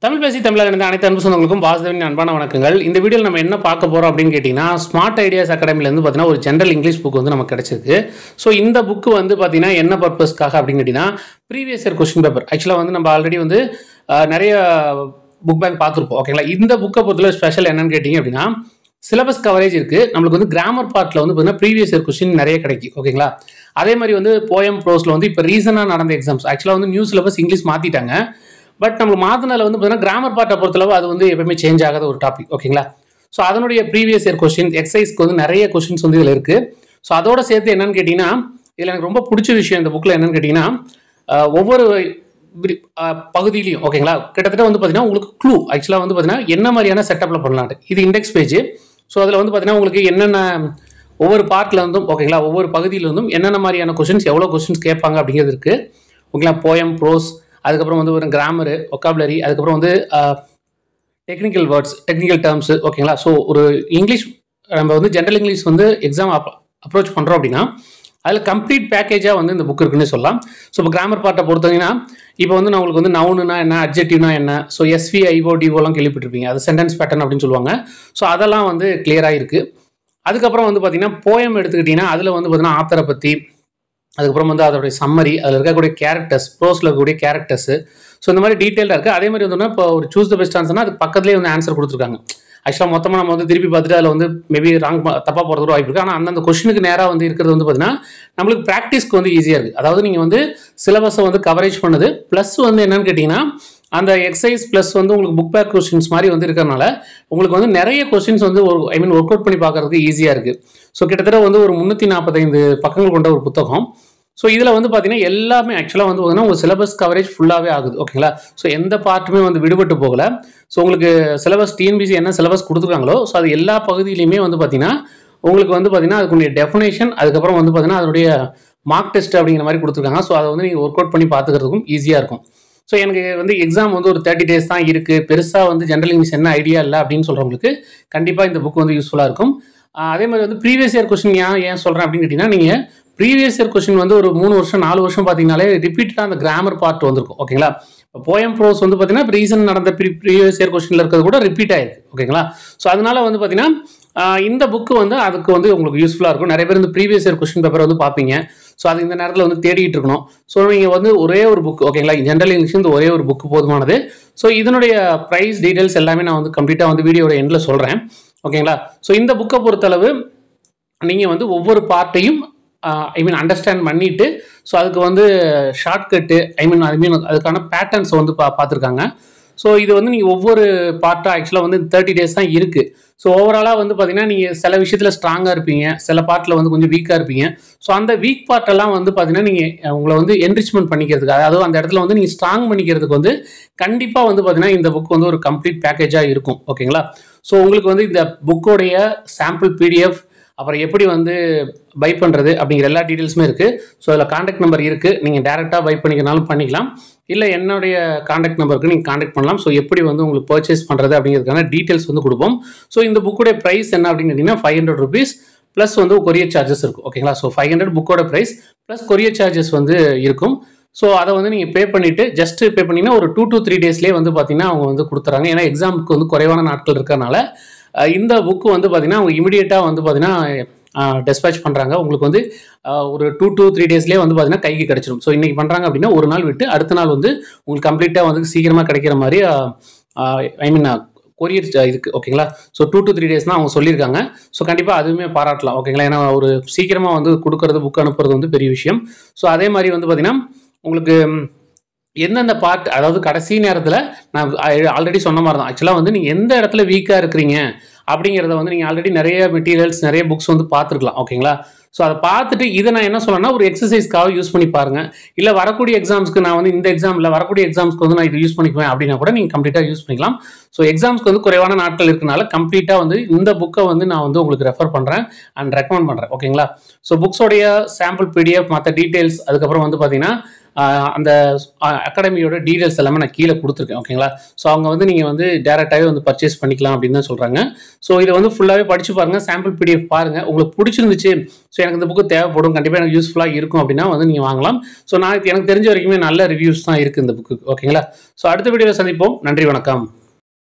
தமிழ் பேசி தமிழாக இருந்த அனைத்து அன்பு சொந்தங்களுக்கும் வாசுதேவன் அன்பான வணக்கங்கள். இந்த வீடியோவில் நம்ம என்ன பார்க்க போகிறோம் அப்படின்னு கேட்டிங்கன்னா, ஸ்மார்ட் ஐடியாஸ் அகாடமிலேருந்து பார்த்தீங்கன்னா ஒரு ஜென்ரல் இங்கிலீஷ் புக் வந்து நமக்கு கிடச்சிருக்கு. ஸோ இந்த புக்கு வந்து பார்த்தீங்கன்னா என்ன பர்பஸ்க்காக அப்படின்னு கேட்டிங்கன்னா, ப்ரீவியஸ் இயர் கொஸ்டின் பேப்பர் ஆக்சுவலாக வந்து நம்ம ஆல்ரெடி வந்து நிறைய புக் பேங்க் பார்த்துருப்போம். ஓகேங்களா, இந்த புக்கை பொறுத்தவரை ஸ்பெஷல் என்னன்னு கேட்டிங்க அப்படின்னா, சிலபஸ் கவரேஜ் இருக்குது. நம்மளுக்கு வந்து கிராமர் பார்ட்டில் வந்து பார்த்தீங்கன்னா ப்ரீவியஸ் இயர் கொஸ்டின் நிறைய கிடைக்கும். ஓகேங்களா, அதே மாதிரி வந்து போயம் ப்ரோஸில் வந்து இப்போ ரீசனாக நடந்த எக்ஸாம்ஸ் ஆக்சுவலாக வந்து நியூ சிலபஸ் இங்கிலீஷ் மாற்றிட்டாங்க. பட் நம்ம மாற்றினால வந்து பார்த்தீங்கன்னா கிராமர் பார்ட்டை பொறுத்தளவு அது வந்து எப்பவுமே சேஞ்ச் ஆகாத ஒரு டாபிக். ஓகேங்களா, ஸோ அதனுடைய ப்ரீவியஸ் இயர் கொஸ்டின் எக்ஸசைஸ்க்கு வந்து நிறைய கொஸ்டின்ஸ் வந்து இதில் இருக்குது. ஸோ அதோட சேர்த்து என்னன்னு கேட்டிங்கன்னா, இதில் எனக்கு ரொம்ப பிடிச்ச விஷயம் இந்த புக்கில் என்னன்னு கேட்டிங்கன்னா, ஒவ்வொரு பகுதியிலையும் ஓகேங்களா கிட்டத்தட்ட வந்து பார்த்தீங்கன்னா உங்களுக்கு க்ளூ ஆக்சுவலாக வந்து பார்த்தீங்கன்னா என்ன மாதிரியான செட்டப்பில் பண்ணலான்ட்டு. இது இண்டெக்ஸ் பேஜ். ஸோ அதில் வந்து பார்த்தீங்கன்னா உங்களுக்கு என்னென்ன ஒவ்வொரு பார்ட்டில் இருந்தும் ஓகேங்களா ஒவ்வொரு பகுதியில் இருந்தும் என்னென்ன மாதிரியான கொஸ்டின்ஸ் எவ்வளோ கொஸ்டின்ஸ் கேட்பாங்க அப்படிங்கிறது இருக்குது. ஓகேங்களா, போயம் ப்ரோஸ், அதுக்கப்புறம் வந்து ஒரு கிராமரு, ஒக்காபுலரி, அதுக்கப்புறம் வந்து டெக்னிக்கல் வேர்ட்ஸ், டெக்னிக்கல் டேர்ம்ஸு. ஓகேங்களா, ஸோ ஒரு இங்கிலீஷ் நம்ம வந்து ஜென்ரல் இங்கிலீஷ் வந்து எக்ஸாம் அப்ரோச் பண்ணுறோம் அப்படின்னா அதில் கம்ப்ளீட் பேக்கேஜாக வந்து இந்த புக் இருக்குன்னு சொல்லலாம். ஸோ இப்போ கிராமர் பார்ட்டை பொறுத்தவங்கன்னா இப்போ வந்து நான் உங்களுக்கு வந்து நவுனுனா என்ன, அட்ஜெக்டிவ்னா என்ன, ஸோ எஸ்வி ஐஓ டிஓலாம் கேள்விப்பட்டிருப்பீங்க. அது சென்டென்ஸ் பேட்டர்ன் அப்படின்னு சொல்லுவாங்க. ஸோ அதெல்லாம் வந்து கிளியராக இருக்குது. அதுக்கப்புறம் வந்து பார்த்தீங்கன்னா போயம் எடுத்துக்கிட்டிங்கன்னா அதில் வந்து பார்த்தீங்கன்னா ஆத்தரை பற்றி, அதுக்கப்புறம் வந்து அதோடைய சம்மரி, அதில் இருக்கக்கூடிய கேரக்டர்ஸ், ப்ரோஸில் இருக்கக்கூடிய கேரக்டர்ஸ், ஸோ இந்த மாதிரி டீட்டெயிலாக இருக்குது. அதே மாதிரி வந்து இப்போ ஒரு சூஸ் த பெஸ்ட் ஆன்சர்னா அதுக்கு பக்கத்துலேயே வந்து ஆன்சர் கொடுத்துருக்காங்க. ஆக்சுவலாக மொத்தமாக நம்ம வந்து திருப்பி பார்த்துட்டு அதில் வந்து மேபி தப்பாக போகிறதுக்கு வாய்ப்பு இருக்குது. ஆனால் அந்தந்த கொஸ்டினுக்கு நேராக வந்து இருக்கிறது வந்து பார்த்தீங்கன்னா நம்மளுக்கு ப்ராக்டிஸ்க்கு வந்து ஈஸியாக இருக்குது. அதாவது நீங்கள் வந்து சிலபஸை வந்து கவரேஜ் பண்ணுது ப்ளஸ் வந்து என்னன்னு கேட்டிங்கன்னா அந்த எக்ஸசைஸ் ப்ளஸ் வந்து உங்களுக்கு புக் பேக் கொஸ்டின்ஸ் மாதிரி வந்து இருக்கிறனால உங்களுக்கு வந்து நிறைய கொஸ்டின்ஸ் வந்து ஒர்க் அவுட் பண்ணி பார்க்கறதுக்கு ஈஸியாக இருக்குது. ஸோ கிட்டத்தட்ட வந்து ஒரு 345 பக்கங்கள் கொண்ட ஒரு புத்தகம். ஸோ இதில் வந்து பார்த்தீங்கன்னா எல்லாமே ஆக்சுவலாக வந்து பார்த்தீங்கன்னா உங்கள் சிலபஸ் கவரேஜ் ஃபுல்லாகவே ஆகுது. ஓகேங்களா, ஸோ எந்த பார்ட்டுமே வந்து விடுபட்டு போகலை. ஸோ உங்களுக்கு சிலபஸ் டிஎன்பிசி என்ன சிலபஸ் கொடுத்துருக்காங்களோ ஸோ அது எல்லா பகுதியிலையுமே வந்து பார்த்தீங்கன்னா உங்களுக்கு வந்து பார்த்தீங்கன்னா அதுக்குடைய டெஃபினேஷன், அதுக்கப்புறம் வந்து பார்த்தீங்கன்னா அதனுடைய மார்க் டெஸ்ட் அப்படிங்கிற மாதிரி கொடுத்துருக்காங்க. ஸோ அதை வந்து நீங்கள் ஒர்க் அவுட் பண்ணி பார்த்துக்கிறதுக்கும் ஈஸியாக இருக்கும். ஸோ எனக்கு வந்து எக்ஸாம் வந்து ஒரு 30 days தான் இருக்குது, பெருசாக வந்து ஜென்ரல் இங்கிலீஷ் என்ன ஐடியா இல்லை அப்படின்னு சொல்கிறவங்களுக்கு கண்டிப்பாக இந்த புக் வந்து யூஸ்ஃபுல்லாக இருக்கும். அதே மாதிரி வந்து ப்ரீவியஸ் இயர் கொஸ்டின் ஏன் சொல்கிறேன் அப்படின்னு கேட்டிங்கன்னா, நீங்கள் ப்ரீவியஸ் இயர் கொஸ்டின் வந்து ஒரு 3 வருஷம் 4 வருஷம் பார்த்தீங்கன்னாலே ரிப்பீட்டாக அந்த கிராமர் பார்ட் வந்திருக்கும். ஓகேங்களா, இப்போ போயம் ப்ரோஸ் வந்து பார்த்தீங்கன்னா ரீசன் நடந்த ப்ரீவியஸ் இயர் கொஸ்டினில் இருக்கிறது கூட ரிப்பீட் ஆயிருக்கு. ஓகேங்களா, ஸோ அதனால வந்து பார்த்தீங்கன்னா இந்த புக்கு வந்து அதுக்கு வந்து உங்களுக்கு யூஸ்ஃபுல்லாக இருக்கும். நிறைய பேர் இந்த ப்ரீவியஸ் இயர் கொஸ்டின் பேப்பர் வந்து பார்ப்பீங்க. ஸோ அது இந்த நேரத்தில் வந்து தேடிட்டு இருக்கணும். ஸோ நீங்கள் வந்து ஒரே ஒரு புக் ஓகேங்களா ஜென்ரல் இங்கிலீஷ் இந்த ஒரே ஒரு புக் போதுமானது. ஸோ இதனுடைய ப்ரைஸ் டீட்டெயில்ஸ் எல்லாமே நான் வந்து கம்ப்ளீட்டாக வந்து வீடியோட எண்டில் சொல்கிறேன். ஓகேங்களா, ஸோ இந்த புக்கை பொறுத்தளவு நீங்கள் வந்து ஒவ்வொரு பார்ட்டையும் அண்டர்ஸ்டாண்ட் பண்ணிவிட்டு ஸோ அதுக்கு வந்து ஷார்ட்கட்டு அதுக்கான பேட்டர்ன்ஸ் வந்து பார்த்துருக்காங்க. ஸோ இது வந்து நீங்கள் ஒவ்வொரு பார்ட்டாக ஆக்சுவலாக வந்து 30 days தான் இருக்குது. ஸோ ஓவராலாக வந்து பார்த்தீங்கன்னா நீங்கள் சில விஷயத்தில் ஸ்ட்ராங்காக இருப்பீங்க, சில பார்ட்டில் வந்து கொஞ்சம் வீக்காக இருப்பீங்க. ஸோ அந்த வீக் பார்ட்டெல்லாம் வந்து பார்த்தீங்கன்னா நீங்கள் உங்களை வந்து என்ரிச்மெண்ட் பண்ணிக்கிறதுக்கு, அதாவது அந்த இடத்துல வந்து நீங்கள் ஸ்ட்ராங் பண்ணிக்கிறதுக்கு வந்து கண்டிப்பாக வந்து பார்த்தீங்கன்னா இந்த புக் வந்து ஒரு கம்ப்ளீட் பேக்கேஜாக இருக்கும். ஓகேங்களா, ஸோ உங்களுக்கு வந்து இந்த புக்கோடைய சாம்பிள் பிடிஎஃப், அப்புறம் எப்படி வந்து பை பண்ணுறது அப்படிங்கிற எல்லா டீட்டெயில்ஸுமே இருக்குது. ஸோ அதில் காண்டாக்ட் நம்பர் இருக்குது, நீங்கள் டேரெக்டாக பை பண்ணிக்கிறனாலும் பண்ணிக்கலாம், இல்லை என்னுடைய காண்டாக்ட் நம்பருக்கு நீங்கள் காண்டாக்ட் பண்ணலாம். ஸோ எப்படி வந்து உங்களுக்கு பர்ச்சேஸ் பண்ணுறது அப்படிங்கிறதுக்கான டீட்டெயில்ஸ் வந்து கொடுப்போம். ஸோ இந்த புக்கோடைய ப்ரைஸ் என்ன அப்படின்னு கேட்டிங்கன்னா 500 rupees ப்ளஸ் வந்து கொரியர் சார்ஜஸ் இருக்கும். ஓகேங்களா, ஸோ 500 புக்கோட ப்ரைஸ் ப்ளஸ் கொரியர் சார்ஜஸ் வந்து இருக்கும். ஸோ அதை வந்து நீங்கள் பே பண்ணிவிட்டு ஜஸ்ட் பே பண்ணிங்கன்னா ஒரு 2 to 3 daysலேயே வந்து பார்த்தீங்கன்னா அவங்க வந்து கொடுத்துறாங்க. ஏன்னா எக்ஸாமுக்கு வந்து குறைவான நாட்கள் இருக்கிறனால இந்த புக்கு வந்து பார்த்தீங்கன்னா அவங்க இமீடியட்டாக வந்து பார்த்தீங்கன்னா டெஸ்பேச் பண்ணுறாங்க. உங்களுக்கு வந்து ஒரு 2 to 3 daysலேயே வந்து பார்த்தீங்கன்னா கைக்கு கிடச்சிடும். ஸோ இன்றைக்கி பண்ணுறாங்க அப்படின்னா ஒரு நாள் விட்டு அடுத்த நாள் வந்து உங்களுக்கு கம்ப்ளீட்டாக வந்து சீக்கிரமாக கிடைக்கிற மாதிரி கொரியர் இருக்குது. ஓகேங்களா, ஸோ 2 to 3 days தான் அவங்க சொல்லியிருக்காங்க. ஸோ கண்டிப்பாக அதுவுமே பாராட்டலாம். ஓகேங்களா, ஏன்னா ஒரு சீக்கிரமாக வந்து கொடுக்கறது புக் அனுப்புறது வந்து பெரிய விஷயம். ஸோ அதே மாதிரி வந்து பார்த்தீங்கன்னா உங்களுக்கு எந்தெந்த பார்ட், அதாவது கடைசி நேரத்தில் நான் ஆல்ரெடி சொன்ன மாதிரி தான் ஆக்சுவலாக வந்து நீங்கள் எந்த இடத்துல வீக்காக இருக்கிறீங்க அப்படிங்கிறத வந்து நீங்கள் ஆல்ரெடி நிறைய மெட்டீரியல்ஸ் நிறைய புக்ஸ் வந்து பார்த்துருக்கலாம். ஓகேங்களா, ஸோ அதை பார்த்துட்டு இதை நான் என்ன சொல்லணும்னா ஒரு எக்ஸசைஸ்க்காக யூஸ் பண்ணி பாருங்கள். இல்லை வரக்கூடிய எக்ஸாம்ஸ்க்கு நான் வந்து இந்த எக்ஸாமில் வரக்கூடிய எக்ஸாம்ஸ்க்கு வந்து நான் இது யூஸ் பண்ணிக்குவேன் அப்படின்னா கூட நீங்கள் கம்ப்ளீட்டாக யூஸ் பண்ணிக்கலாம். ஸோ எக்ஸாம்ஸ்க்கு வந்து குறைவான நாட்கள் இருக்கனால கம்ப்ளீட்டாக வந்து இந்த புக்கை வந்து நான் வந்து உங்களுக்கு ரெஃபர் பண்ணுறேன் அண்ட் ரெக்கமெண்ட் பண்ணுறேன். ஓகேங்களா, ஸோ புக்ஸோடைய சாம்பிள் பிடிஎஃப், மற்ற டீட்டெயில்ஸ், அதுக்கப்புறம் வந்து பார்த்தீங்கன்னா அந்த அகாடமியோட டீடைல்ஸ் எல்லாமே நான் கீழே கொடுத்துருக்கேன். ஓகேங்களா? ஸோ அவங்க வந்து நீங்கள் வந்து டேரெக்டாகவே வந்து பர்ச்சேஸ் பண்ணிக்கலாம் அப்படின்னு தான் சொல்கிறாங்க. ஸோ இதை வந்து ஃபுல்லாகவே படித்து பாருங்கள், சாம்பிள் பிடிஎஃப் பாருங்கள். உங்களுக்கு பிடிச்சிருந்துச்சு, ஸோ எனக்கு இந்த புக்கு தேவைப்படும், கண்டிப்பாக எனக்கு யூஸ்ஃபுல்லாக இருக்கும் அப்படின்னா வந்து நீங்கள் வாங்கலாம். ஸோ எனக்கு தெரிஞ்ச வரைக்குமே நல்ல ரிவ்யூஸ் தான் இருக்குது இந்த புக்கு. ஓகேங்களா? ஸோ அடுத்த வீடியோவில் சந்திப்போம். நன்றி, வணக்கம்.